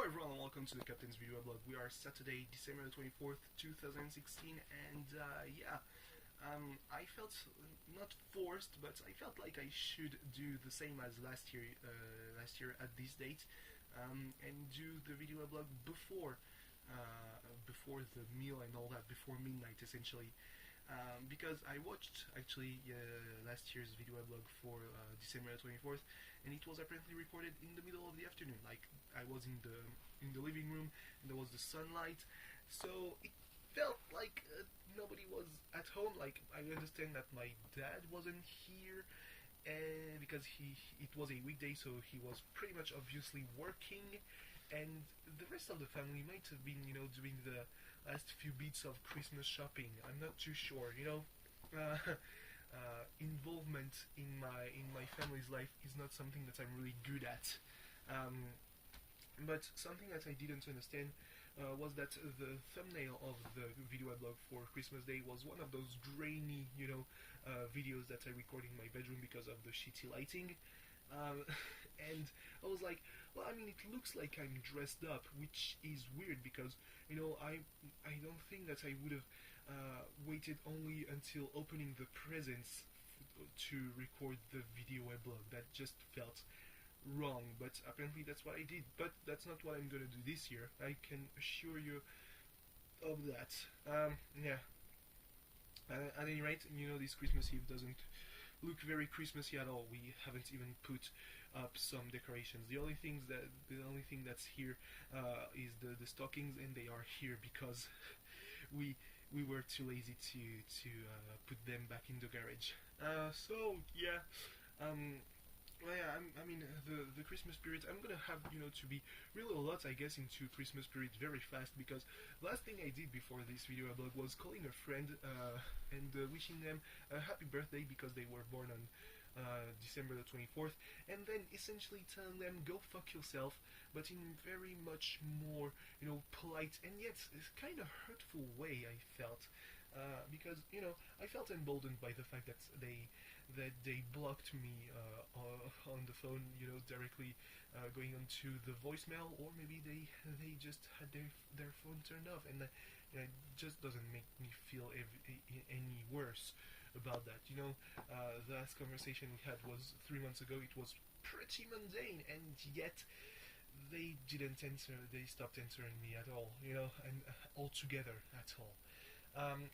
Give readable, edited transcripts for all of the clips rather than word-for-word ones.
everyone and welcome to the Captain's Video Blog. We are Saturday, December 24th, 2016 and I felt not forced, but I felt like I should do the same as last year at this date and do the video blog before the meal and all that, before midnight essentially. Because I watched actually last year's video blog for December 24th, and it was apparently recorded in the middle of the afternoon. Like I was in the living room, and there was the sunlight, so it felt like nobody was at home. Like I understand that my dad wasn't here, and because it was a weekday, so he was pretty much obviously working, and the rest of the family might have been, doing the last few bits of Christmas shopping. I'm not too sure, involvement in my family's life is not something that I'm really good at. But something that I didn't understand was that the thumbnail of the video blog for Christmas Day was one of those grainy, videos that I record in my bedroom because of the shitty lighting. And I was like, well, I mean, it looks like I'm dressed up, which is weird because, I don't think that I would have waited only until opening the presents to record the video weblog. That just felt wrong, but apparently that's what I did. But that's not what I'm gonna do this year, I can assure you of that. Yeah. At any rate, this Christmas Eve doesn't look very Christmassy at all. We haven't even put up some decorations. The only thing that's here is the stockings, and they are here because we were too lazy to put them back in the garage. So yeah. Well, yeah, I mean, the Christmas spirit, I'm gonna have, to be really a lot, I guess, into Christmas spirit very fast, because the last thing I did before this video blog was calling a friend and wishing them a happy birthday because they were born on December the 24th, and then essentially telling them, go fuck yourself, but in very much more, polite and yet kind of hurtful way, I felt. Because I felt emboldened by the fact that they blocked me on the phone, directly going onto the voicemail, or maybe they just had their phone turned off, and it just doesn't make me feel any worse about that. The last conversation we had was 3 months ago. It was pretty mundane, and yet they didn't answer. They stopped answering me at all, and altogether at all.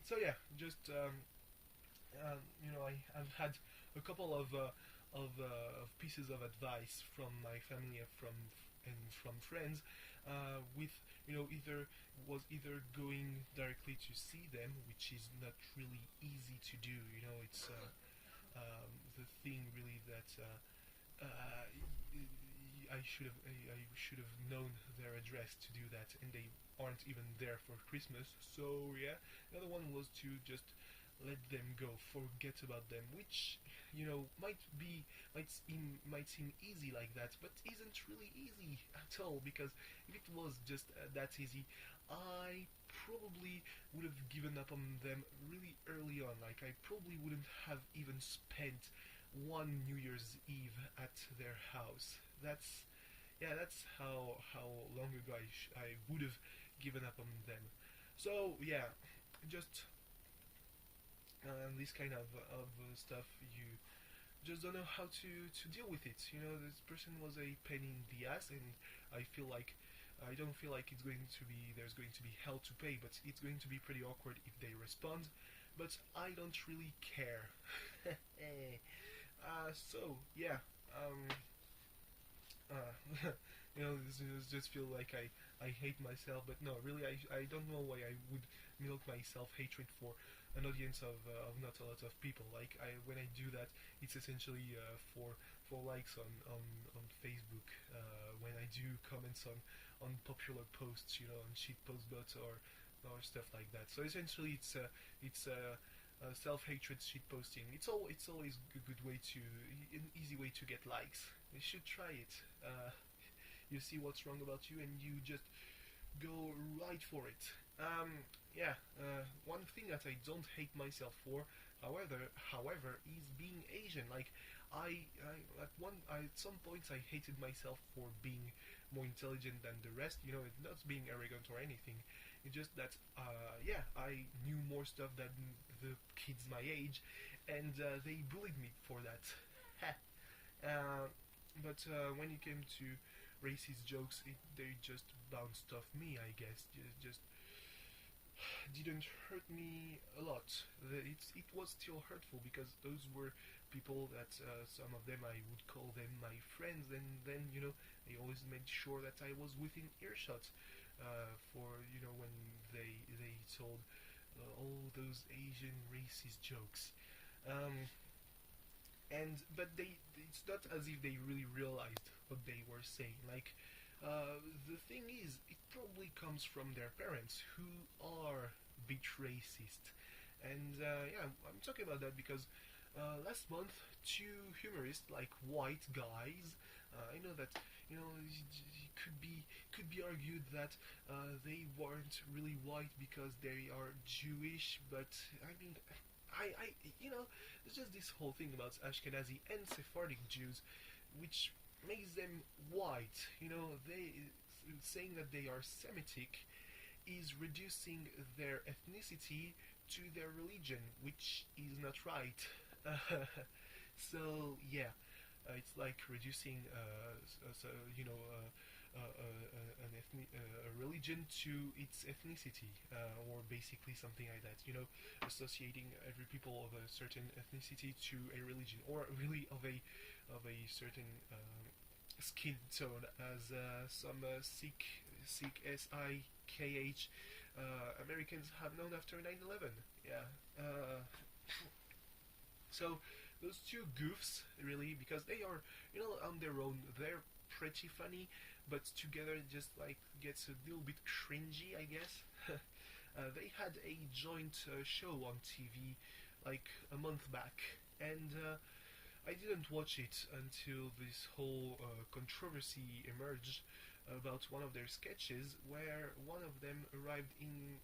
So yeah, just I've had a couple of pieces of advice from my family and from friends, with either going directly to see them, which is not really easy to do. It's the thing really that I should have known their address to do that, and they aren't even there for Christmas. So yeah, the other one was to just let them go, forget about them, which might seem easy like that, but isn't really easy at all, because if it was just that easy, I probably would have given up on them really early on. Like I probably wouldn't have even spent one New Year's Eve at their house. That's how long ago I would have given up on them. So yeah, just this kind of stuff, you just don't know how to deal with it. This person was a pain in the ass, and I don't feel like there's going to be hell to pay, but it's going to be pretty awkward if they respond, but I don't really care. So yeah, this just feel like I hate myself, but no, really, I don't know why I would milk my self-hatred for an audience of not a lot of people. Like when I do that, it's essentially for likes on Facebook, when I do comments on popular posts, on shitpost or stuff like that. So essentially, it's self-hatred shitposting. It's always a good way an easy way to get likes. You should try it. You see what's wrong about you, and you just go right for it. Yeah, one thing that I don't hate myself for, however, is being Asian. Like, at some points I hated myself for being more intelligent than the rest. It's not being arrogant or anything. It's just that, yeah, I knew more stuff than the kids my age, and they bullied me for that. uh, but when it came to racist jokes, they just bounced off me, I guess. Just didn't hurt me a lot. It was still hurtful because those were people that some of them I would call them my friends, and then they always made sure that I was within earshot for when they told all those Asian racist jokes. Um, but it's not as if they really realized what they were saying. Like, the thing is, it probably comes from their parents who are a bit racist. And yeah, I'm talking about that because last month two humorists, like white guys, I know that it could be argued that they weren't really white because they are Jewish, but I mean, it's just this whole thing about Ashkenazi and Sephardic Jews, which makes them white. They saying that they are Semitic is reducing their ethnicity to their religion, which is not right. So yeah, it's like reducing, so, a religion to its ethnicity, or basically something like that. Associating every people of a certain ethnicity to a religion, or really of a certain skin tone, as some Sikh SIKH Americans have known after 9/11. Yeah. So those two goofs, really, because they are, on their own, they're pretty funny, but together it just like gets a little bit cringy, I guess. They had a joint show on TV like a month back, and I didn't watch it until this whole controversy emerged about one of their sketches, where one of them arrived in,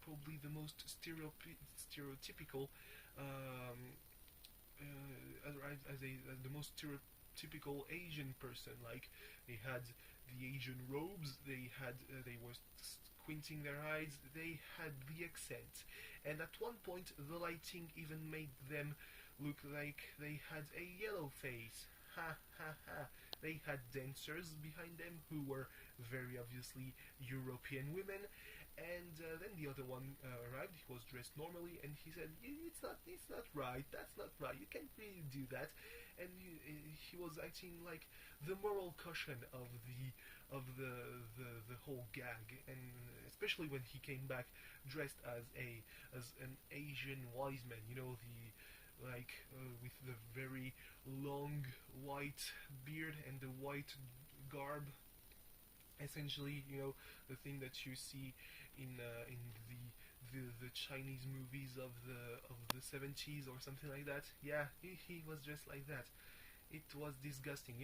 probably the most stereotypical, arrived as the most stereotypical Asian person. Like, they had the Asian robes, they were squinting their eyes, they had the accent, and at one point the lighting even made them look like they had a yellow face. Ha ha ha. They had dancers behind them who were very obviously European women, and then the other one arrived. He was dressed normally, and he said, it's not right. That's not right. You can't really do that." And he was acting like the moral caution of the whole gag, and especially when he came back dressed as an Asian wise man. With the very long white beard and the white garb, essentially, the thing that you see in the Chinese movies of the 70s or something like that. Yeah, he was just like that. It was disgusting.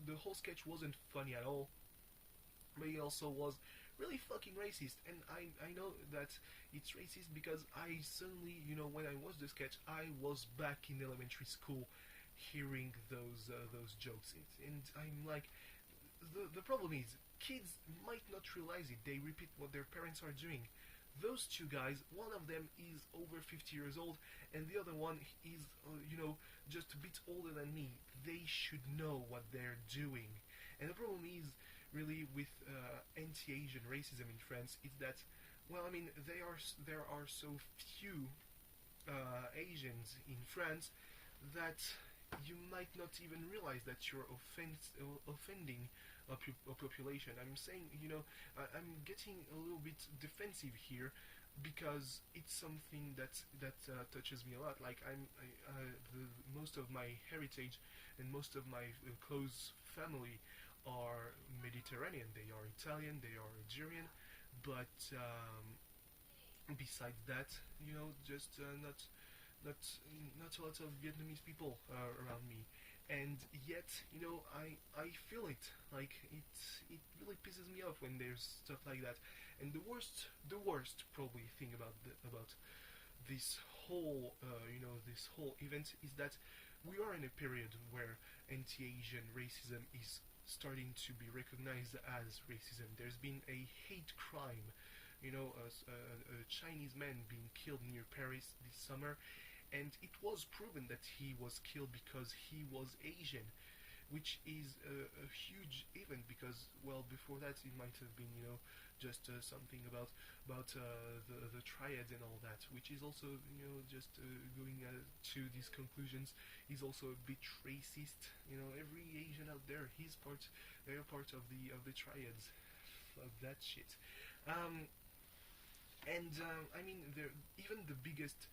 The whole sketch wasn't funny at all, but he also was really fucking racist. And I know that it's racist because I suddenly, when I watched the sketch, I was back in elementary school hearing those jokes. And I'm like, the problem is, kids might not realize it. They repeat what their parents are doing. Those two guys, one of them is over 50 years old, and the other one is, just a bit older than me. They should know what they're doing. And the problem is, really, with anti-Asian racism in France, is that, well, I mean, there are so few Asians in France that you might not even realize that you're offending a population. I'm saying, I'm getting a little bit defensive here because it's something that touches me a lot. Like, most of my heritage and most of my close family are Mediterranean. They are Italian, they are Algerian, but besides that, just not a lot of Vietnamese people around me, and yet, I feel it. Like, it really pisses me off when there's stuff like that. And the worst probably thing about this whole event is that we are in a period where anti-Asian racism is starting to be recognized as racism. There's been a hate crime, a Chinese man being killed near Paris this summer, and it was proven that he was killed because he was Asian, which is a huge event because, well, before that it might have been, just something about the triads and all that, which is also, just going to these conclusions, is also a bit racist. Every Asian out there, they're part of the triads. Fuck that shit. I mean, even the biggest,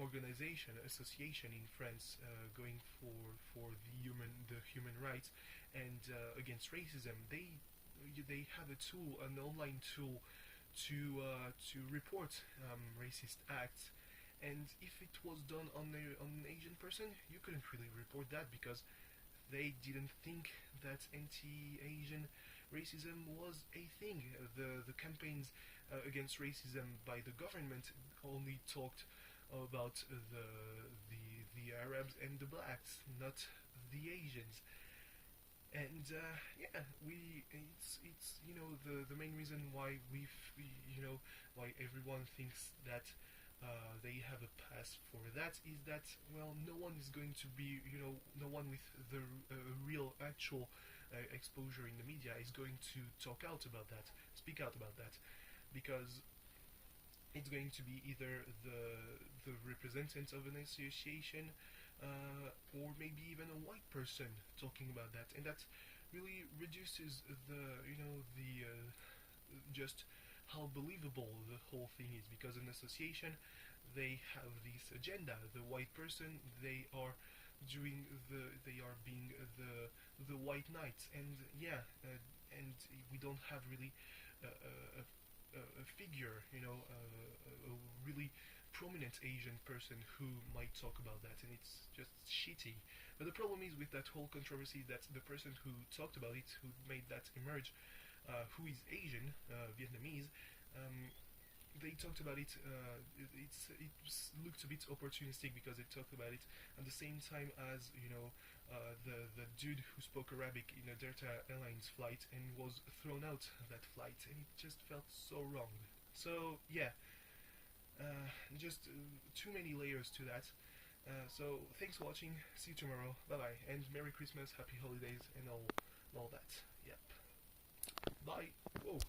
organization, association in France, going for the human rights and against racism, they have a tool, an online tool to report racist acts. And if it was done on an Asian person, you couldn't really report that because they didn't think that anti-Asian racism was a thing. The campaigns against racism by the government only talked about the Arabs and the blacks, not the Asians. And yeah, it's the main reason why why everyone thinks that they have a pass for that is that, well, no one is going to be, no one with the real actual exposure in the media is going to speak out about that, because it's going to be either the representative of an association, or maybe even a white person talking about that, and that really reduces the just how believable the whole thing is, because an association, they have this agenda. The white person, they are being the white knights, and yeah, and we don't have really a figure, a really prominent Asian person who might talk about that, and it's just shitty. But the problem is with that whole controversy that the person who talked about it, who made that emerge, who is Asian, Vietnamese, they talked about it. It looked a bit opportunistic because they talked about it at the same time as the dude who spoke Arabic in a Delta Airlines flight and was thrown out of that flight, and it just felt so wrong. So yeah, just too many layers to that. So thanks for watching. See you tomorrow. Bye bye, and Merry Christmas, Happy Holidays, and all that. Yep. Bye. Whoa.